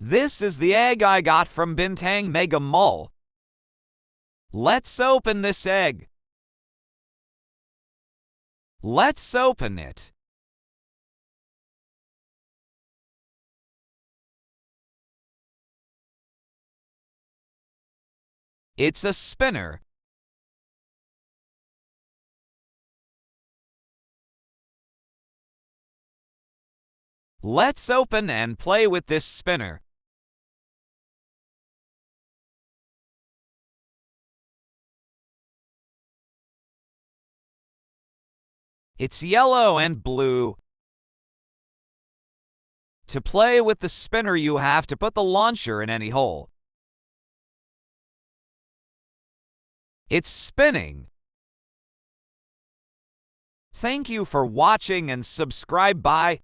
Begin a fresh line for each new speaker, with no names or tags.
This is the egg I got from Bintang Mega Mall. Let's open this egg. Let's open it. It's a spinner. Let's open and play with this spinner. It's yellow and blue. To play with the spinner, you have to put the launcher in any hole. It's spinning. Thank you for watching and subscribe. Bye.